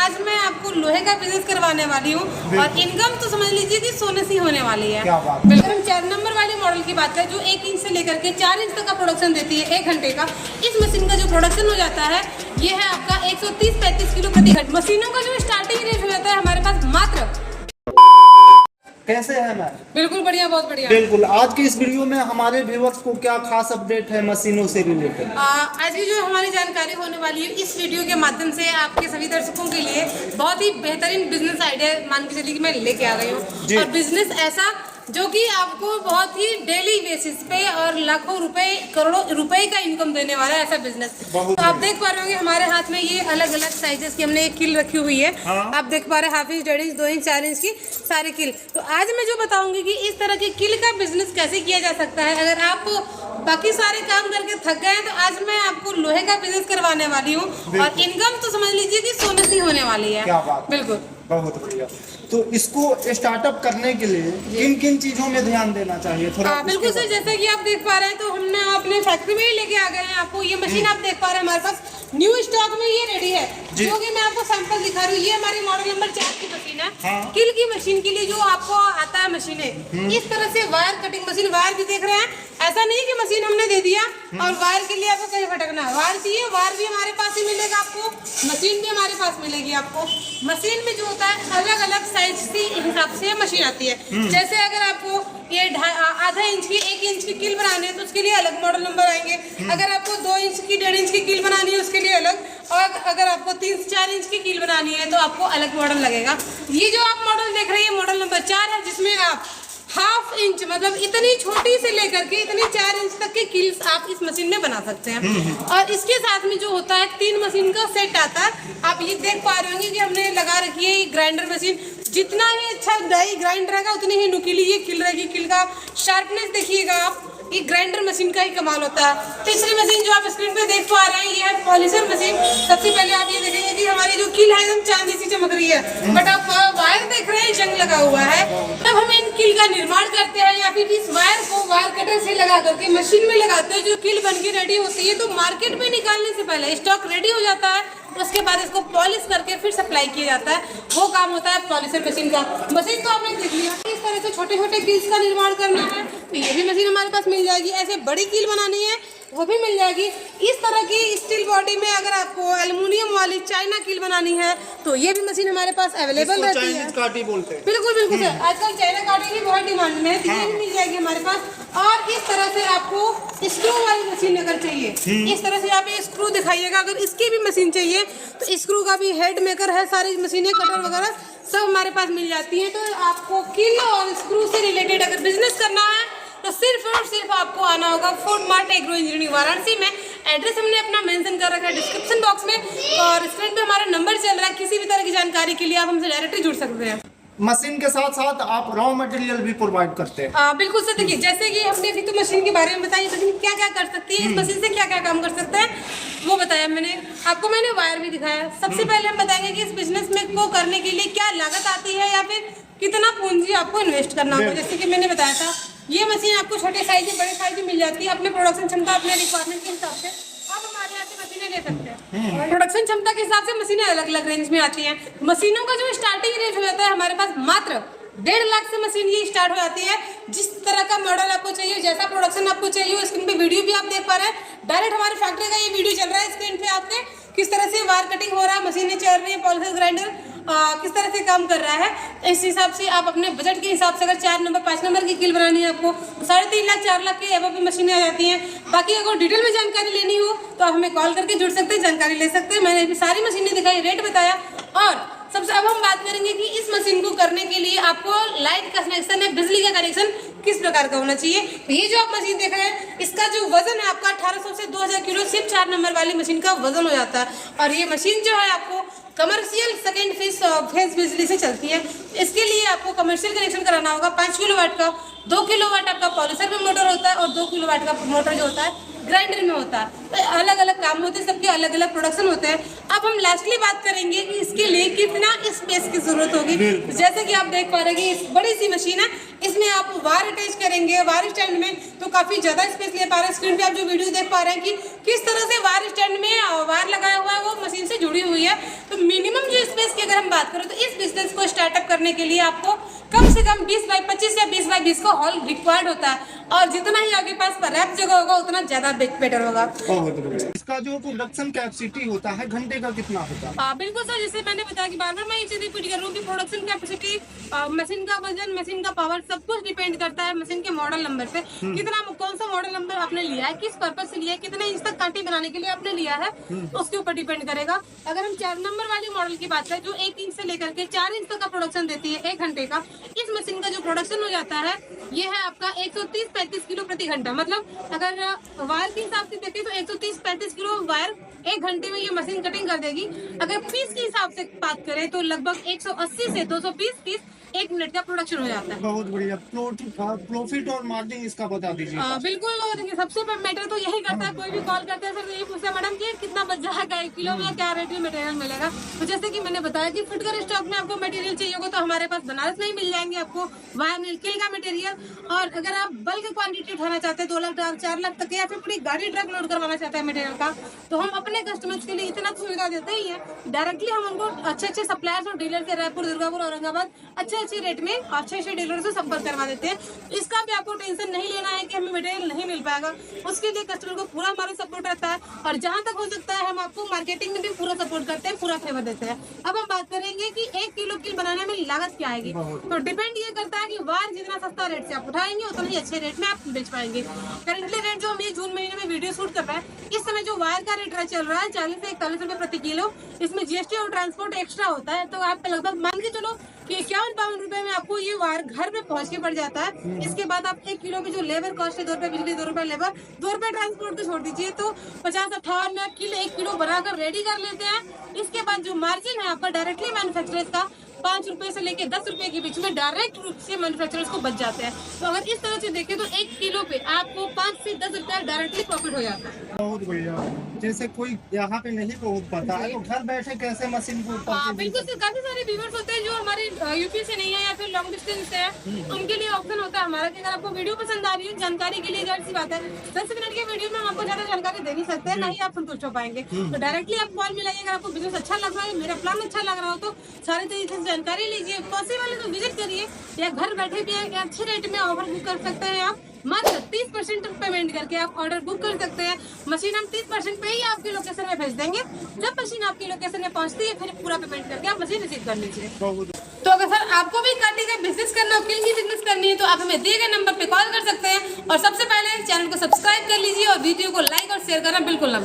आज मैं आपको लोहे का बिजनेस करवाने वाली हूँ और इनकम तो समझ लीजिए कि सोने से होने वाली है। क्या बात। बिल्कुल। हम 4 नंबर वाले मॉडल की बात करें जो 1 इंच से लेकर के 4 इंच तक का प्रोडक्शन देती है 1 घंटे का। इस मशीन का जो प्रोडक्शन हो जाता है ये है आपका 130-35 किलो प्रति घंटे। मशीनों का जो स्टार्टिंग रेट हो जाता है हमारे पास मात्र। कैसे है मैम? बिल्कुल बढ़िया, बहुत बढ़िया। बिल्कुल। आज की इस वीडियो में हमारे व्यूअर्स को क्या खास अपडेट है मशीनों से रिलेटेड? आज की जो हमारी जानकारी होने वाली है इस वीडियो के माध्यम से आपके सभी दर्शकों के लिए बहुत ही बेहतरीन बिजनेस आइडिया मान के चलिए कि मैं लेके आ रही हूँ। और बिजनेस ऐसा जो कि आपको बहुत ही डेली बेसिस पे और लाखों रुपए करोड़ों रुपए का इनकम देने वाला है ऐसा बिजनेस। तो आप देख पा रहे होंगे हमारे हाथ में ये अलग अलग साइजेस की हमने एक किल रखी हुई है। आप देख पा रहे हैं 1/2 इंच, 1.5 इंच, 2 इंच, 4 इंच की सारी किल। तो आज मैं जो बताऊंगी कि इस तरह की किल का बिजनेस कैसे किया जा सकता है। अगर आप बाकी सारे काम करके थक गए तो आज मैं आपको लोहे का बिजनेस करवाने वाली हूँ और इनकम तो समझ लीजिए कि सोने से होने वाली है। क्या बात। बिल्कुल, बहुत बढ़िया। तो इसको स्टार्टअप करने के लिए किन किन चीजों में ध्यान देना चाहिए थोड़ा? बिल्कुल सर, जैसे कि आप देख पा रहे हैं तो हमने अपने फैक्ट्री में ही लेके आ गए हैं। आपको ये मशीन आप देख पा रहे हैं हमारे पास न्यू स्टॉक में ये रेडी है, जो कि मैं आपको सैंपल दिखा रही हूँ। ये हमारी मॉडल नंबर 4 की मशीन है। किल की मशीन के लिए जो आपको आता है मशीनें इस तरह से वायर कटिंग मशीन। वायर भी देख रहे हैं, ऐसा नहीं कि मशीन हमने दे दिया और वायर के लिए आपको कहीं भटकना है। वायर चाहिए, वायर भी हमारे पास ही मिलेगा आपको, मशीन भी हमारे पास मिलेगी आपको। मशीन में जो होता है अलग अलग साइज के हिसाब से मशीन आती है। जैसे अगर आपको ये 1/2 इंच की 1 इंच की किल बनानी है तो उसके लिए अलग मॉडल नंबर आएंगे। अगर आपको 2 इंच की 1.5 इंच की किल बनानी है उसके लिए अलग, और अगर आपको 3 से 4 इंच की किल बनानी है तो आपको अलग मॉडल लगेगा। ये जो आप मॉडल देख रहे हैं मॉडल नंबर 4 है, जिसमें आप 1/2 इंच मतलब इतनी छोटी से लेकर के इतनी 4 इंच तक की किल्स आप इस मशीन में बना सकते हैं। और इसके साथ में जो होता है 3 मशीन का सेट आता है। आप ये देख पा रहे होंगे कि हमने लगा रखी है ग्राइंडर मशीन। जितना ही अच्छा डाई ग्राइंड रहेगा उतनी ही नुकीली ये किल रहेगी। किल का शार्पनेस देखिएगा आप, ये ग्राइंडर मशीन का ही कमाल होता है। तीसरी मशीन जो आप स्क्रीन पे देख पा रहे हैं ये है पॉलिशर मशीन। सबसे पहले आप ये देखेंगे कि हमारी जो किल है एकदम चांदी सी चमक रही है, बट आप वायर देख रहे हैं जंग लगा हुआ है। तब हम इन किल का निर्माण करते हैं या फिर इस वायर को वायर कटर से लगा करके मशीन में लगाते हैं। जो किल बन के रेडी होती है तो मार्केट में निकालने से पहले स्टॉक रेडी हो जाता है, उसके बाद इसको पॉलिश करके फिर सप्लाई किया जाता है। वो काम होता है पॉलिशर मशीन का। मशीन तो आपने देख लिया। इस तरह से छोटे छोटे किल्स का निर्माण करना है तो ये भी मशीन हमारे पास मिल जाएगी। ऐसे बड़ी किल बनानी है वो भी मिल जाएगी। इस तरह की स्टील बॉडी में अगर आपको एल्युमिनियम वाली चाइना किल बनानी है तो ये भी मशीन हमारे पास अवेलेबल रहती है। काटी बोलते हैं। बिल्कुल बिल्कुल सर, आजकल चाइना काटी की बहुत डिमांड में है तो ये भी मिल जाएगी हमारे पास। और इस तरह से आपको स्क्रू वाली मशीन अगर चाहिए, इस तरह से आप ये स्क्रू दिखाइएगा। अगर इसकी भी मशीन चाहिए तो स्क्रू का भी हेड मेकर है, सारी मशीनें कटर वगैरह सब हमारे पास मिल जाती हैं। तो आपको किल और स्क्रू से रिलेटेड अगर बिजनेस करना है तो सिर्फ और सिर्फ आपको आना होगा food mart agro engineering Varanasi में। एड्रेस हमने अपना मेंशन कर रखा है डिस्क्रिप्शन बॉक्स में और स्क्रीन पे हमारा नंबर चल रहा है। किसी भी तरह की जानकारी के लिए आप हमसे डायरेक्टली जुड़ सकते हैं। मशीन के साथ साथ आप रॉ मटेरियल भी प्रोवाइड करते हैं? बिल्कुल सर। देखिए जैसे कि हमने अभी तो मशीन के बारे में बताया, मशीन क्या क्या कर सकती है, इस मशीन से क्या क्या काम कर सकते हैं वो बताया मैंने आपको। मैंने वायर भी दिखाया। सबसे पहले हम बताएंगे कि इस बिजनेस में को करने के लिए क्या लागत आती है या फिर कितना पूंजी आपको इन्वेस्ट करना होगा। जैसे कि मैंने बताया था ये मशीन आपको छोटे साइज में बड़े साइज में मिल जाती है अपने प्रोडक्शन क्षमता अपने रिक्वायरमेंट के हिसाब से। आप हमारे यहाँ से मशीनें ले सकते हैं। प्रोडक्शन क्षमता के हिसाब से मशीनें अलग अलग रेंज में आती हैं। मशीनों का जो स्टार्टिंग रेट हो जाता है हमारे पास मात्र 1.5 लाख से मशीन ये स्टार्ट हो जाती है। जिस तरह का मॉडल आपको चाहिए, जैसा प्रोडक्शन आपको चाहिए, स्क्रीन पे वीडियो भी आप देख पा रहे हैं। डायरेक्ट हमारे फैक्ट्री का ये वीडियो चल रहा है स्क्रीन पे आपके, किस तरह से वायर कटिंग हो रहा है, मशीनें चल रही है, पॉलिशर ग्राइंडर किस तरह से काम कर रहा है। इस हिसाब से आप अपने बजट के हिसाब से अगर 4 नंबर 5 नंबर की किल बनानी है आपको 3.5 लाख 4 लाख के एबव मशीनें आ जाती हैं। बाकी अगर डिटेल में जानकारी लेनी हो तो आप हमें कॉल करके जुड़ सकते हैं, जानकारी ले सकते हैं। मैंने अभी सारी मशीनें दिखाई, रेट बताया। और सबसे अब हम बात करेंगे कि इस मशीन को करने के लिए आपको लाइट का कनेक्शन है, बिजली का कनेक्शन किस प्रकार का होना चाहिए। तो ये जो आप मशीन देख रहे हैं इसका जो वजन है आपका 1800 से 2000 किलो सिर्फ 4 नंबर वाली मशीन का वजन हो जाता है। और ये मशीन जो है आपको कमर्शियल सेकेंड फेज बिजली से चलती है। इसके लिए आपको कमर्शियल कनेक्शन कराना होगा 5 किलोवाट का। 2 किलोवाट आपका पॉलिशर में मोटर होता है और 2 किलोवाट का मोटर जो होता है ग्राइंडर में होता है। तो अलग अलग काम होते हैं, सबके अलग अलग प्रोडक्शन होते हैं। अब हम लास्टली बात करेंगे कि इसके लिए कितना स्पेस की जरूरत होगी। जैसे कि आप देख पा रहे हैं ये बड़ी सी मशीन है, इसमें आप वायर अटैच करेंगे वायर स्टैंड में तो काफी ज्यादा स्पेस ले पा रहे हैं। स्क्रीन पे आप जो वीडियो देख पा रहे हैं कि किस तरह से वायर स्टैंड में वायर लगाया हुआ है वो मशीन से जुड़ी हुई है। तो मिनिमम जो स्पेस की बिजनेस को स्टार्टअप करने के लिए आपको कम से कम 20 बाई 25 या 20 बाई 20 का हॉल रिक्वायर्ड होता है, और जितना ही आपके पास पर्याप्त जगह होगा उतना ज्यादा बेटर होगा। बहुत बढ़िया। इसका जो प्रोडक्शन कैपेसिटी होता है घंटे का कितना होता है? बिल्कुल सर, जैसे मैंने बताया कि बार बार मैं ये चीज रिपीट कर रहा हूँ कि प्रोडक्शन कैपेसिटी, मशीन का वजन, मशीन का पावर सब कुछ डिपेंड करता है मशीन के मॉडल नंबर पे। कितना, कौन सा मॉडल नंबर आपने लिया है, किस पर्पज से लिया है, कितने इंच तक कांटे बनाने के लिए आपने लिया है, उसके ऊपर डिपेंड करेगा। अगर हम 4 नंबर वाली मॉडल की बात करें जो 1 इंच से लेकर के 4 इंच तक का प्रोडक्शन देती है 1 घंटे का, इस मशीन का जो प्रोडक्शन हो जाता है ये है आपका 130-35 किलो प्रति घंटा। मतलब अगर वायर के हिसाब से देखें तो 130-35 किलो वायर 1 घंटे में ये मशीन कटिंग कर देगी। अगर पीस के हिसाब से बात करें तो लगभग 180 से 220 पीस 1 मिनट का प्रोडक्शन हो जाता है। बहुत बढ़िया। प्रॉफिट और मार्जिन इसका बता दीजिए। बिल्कुल, और सबसे मैटर तो यही करता है, कोई भी कॉल करते हैं सर यही पूछता है मैडम कि कितना बच जाएगा 1 किलो में, क्या रेट में मटेरियल मिलेगा। तो जैसे कि मैंने बताया कि फुटकर स्टॉक में आपको मटेरियल चाहिए होगा तो हमारे पास बनारस में ही मिल जाएंगे आपको वायर निकल का मटेरियल। और अगर आप बल्क क्वांटिटी उठाना चाहते हैं 2 लाख 4 लाख तक, या फिर पूरी गाड़ी ट्रक लोड करवाना चाहते हैं मटेरियल का, तो हम अपने कस्टमर्स के लिए इतना सुविधा देते ही है, डायरेक्टली हम उनको अच्छे सप्लायर्स और डीलर से रायपुर, दुर्गापुर, औरंगाबाद अच्छे रेट में अच्छे डीलर से संपर्क करवा देते हैं। इसका भी आपको टेंशन नहीं लेना है कि हमें मटेरियल नहीं मिल पाएगा, उसके लिए कस्टमर को पूरा हमारा सपोर्ट रहता है। और जहां तक हो सकता है हम आपको मार्केटिंग में भी पूरा सपोर्ट करते हैं, पूरा फेवर देते हैं। अब हम बात करेंगे कि 1 किलो कील बनाने में लागत क्या आएगी, तो डिपेंड ये करता है कि वायर जितना सस्ता रेट से आप उठाएंगे उतना ही अच्छे रेट में आप बेच पाएंगे। करंटली रेट जो हम ये जून महीने में वीडियो शूट कर रहे हैं, इस समय जो वायर का रेट चल रहा है 40 से 41 रुपए प्रति किलो। इसमें जीएसटी और ट्रांसपोर्ट एक्स्ट्रा होता है, तो आप लगभग मान के चलो कि 51-52 रुपए में आपको ये वायर घर पे पहुंच के पड़ जाता है। इसके बाद आप 1 किलो की जो लेबर कॉस्ट है 2 रुपए बिजली, 2 रुपए लेबर, 2 रुपए ट्रांसपोर्ट तो छोड़ दीजिए, तो 50-58 में आप 1 किलो बनाकर रेडी कर लेते हैं। इसके बाद जो मार्जिन है आपका डायरेक्टली मैन्युफैक्चरर्स का 5 रुपए से लेके 10 रुपए के बीच में डायरेक्ट रूप से मैन्युफैक्चरर्स को बच जाते हैं। तो अगर इस तरह से देखें तो 1 किलो पे आपको 5 से 10 रुपया डायरेक्टली प्रॉफिट हो जाता है। बहुत बढ़िया। जैसे कोई यहाँ पे नहीं पहुँच पाता है तो घर बैठे कैसे मशीन को बिल्कुल सर, काफी सारे व्यूअर्स होते हैं जो हमारे यूपी से नहीं है या फिर लॉन्ग डिस्टेंस से है, उनके लिए ऑप्शन होता है हमारा कि अगर आपको वीडियो पसंद आ रही है, जानकारी के लिए जाहिर सी बात है 10 मिनट के वीडियो में हम आपको ज्यादा जानकारी दे नहीं सकते हैं, ना ही आप संतुष्ट हो पाएंगे। तो डायरेक्टली आप कॉल मिलाइए। अगर आपको बिजनेस अच्छा लग रहा है, मेरा प्लान अच्छा लग रहा हो तो सारे तरीके से जानकारी लीजिए, पॉसिबल है तो विजिट करिए, या घर बैठे भी अच्छे रेट में ऑफर बुक कर सकते हैं। आप मात्र 30% पेमेंट करके आप ऑर्डर बुक कर सकते हैं। मशीन हम 30% पे ही आपकी लोकेशन में भेज देंगे। जब मशीन आपकी लोकेशन में पहुंचती है फिर पूरा पेमेंट करके आप मशीन रिसीव कर लीजिए। तो अगर सर आपको भी कांटे का बिजनेस करना हो, किल की बिजनेस करनी है, तो आप हमें दिए गए नंबर पे कॉल कर सकते हैं। और सबसे पहले चैनल को सब्सक्राइब कर लीजिए और वीडियो को लाइक और शेयर करना बिल्कुल ना भूलें।